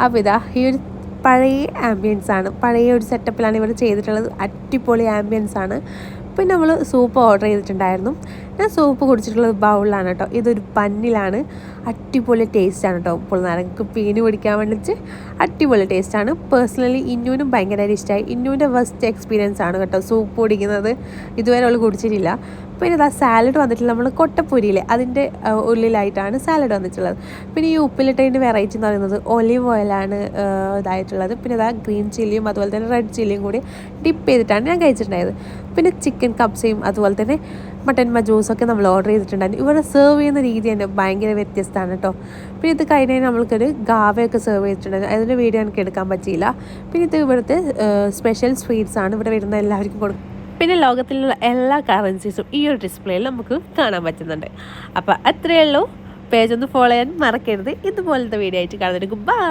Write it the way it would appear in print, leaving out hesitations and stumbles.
അപ്പോൾ ഇതാ ഈ ഒരു പഴയ ആംബിയൻസ് ആണ്, പഴയ ഒരു സെറ്റപ്പിലാണ് ഇവർ ചെയ്തിട്ടുള്ളത്. അടിപൊളി ആംബിയൻസ് ആണ്. പിന്നെ നമ്മൾ സൂപ്പ് ഓർഡർ ചെയ്തിട്ടുണ്ടായിരുന്നു. ഞാൻ സൂപ്പ് കുടിച്ചിട്ടുള്ളത് ബൗളിലാണ് കേട്ടോ. ഇതൊരു പന്നിലാണ്. അടിപൊളി ടേസ്റ്റാണ് കേട്ടോ. ഇപ്പോൾ നമുക്ക് പീന് പിടിക്കാൻ വേണ്ടിയിട്ട് അടിപൊളി ടേസ്റ്റാണ്. പേഴ്സണലി ഇന്നുവിനും ഭയങ്കരമായിട്ട് ഇഷ്ടമായി. ഇന്നുവിൻ്റെ ഫസ്റ്റ് എക്സ്പീരിയൻസ് ആണ് കേട്ടോ സൂപ്പ് കുടിക്കുന്നത്. ഇതുവരെ അവൾ കുടിച്ചിട്ടില്ല. പിന്നെ ഇതാ സാലഡ് വന്നിട്ടുള്ള നമ്മൾ കൊട്ടപ്പൊരിയിലെ അതിൻ്റെ ഉള്ളിലായിട്ടാണ് സാലഡ് വന്നിട്ടുള്ളത്. പിന്നെ ഈ ഉപ്പിലിട്ടതിൻ്റെ വെറൈറ്റി എന്ന് പറയുന്നത് ഒലിവ് ഓയിലാണ് ഇതായിട്ടുള്ളത്. പിന്നെ ഇതാ ഗ്രീൻ ചില്ലിയും അതുപോലെ തന്നെ റെഡ് ചില്ലിയും കൂടി ഡിപ്പ് ചെയ്തിട്ടാണ് ഞാൻ കഴിച്ചിട്ടുണ്ടായത്. പിന്നെ ചിക്കൻ കപ്സയും അതുപോലെ തന്നെ മട്ടൻ മജൂസൊക്കെ നമ്മൾ ഓർഡർ ചെയ്തിട്ടുണ്ടായിരുന്നു. ഇവിടെ സെർവ് ചെയ്യുന്ന രീതി തന്നെ ഭയങ്കര വ്യത്യസ്തമാണ് കേട്ടോ. പിന്നെ ഇത് കഴിഞ്ഞ് നമ്മൾക്കൊരു ഗാവയൊക്കെ സെർവ് ചെയ്തിട്ടുണ്ടായിരുന്നു. അതിൻ്റെ വീഡിയോ എനിക്ക് എടുക്കാൻ പറ്റിയില്ല. പിന്നെ ഇത് ഇവിടുത്തെ സ്പെഷ്യൽ സ്വീറ്റ്സ് ആണ് ഇവിടെ വരുന്ന എല്ലാവർക്കും കൊടുക്കും. പിന്നെ ലോകത്തിലുള്ള എല്ലാ കറൻസീസും ഈ ഒരു ഡിസ്പ്ലേയിൽ നമുക്ക് കാണാൻ പറ്റുന്നുണ്ട്. അപ്പോൾ അത്രയേ ഉള്ളൂ. പേജ് ഒന്ന് ഫോളോ ചെയ്യാൻ മറക്കരുത്. ഇതുപോലത്തെ വീഡിയോ ആയിട്ട് കാണുന്നതിന് ബൈ.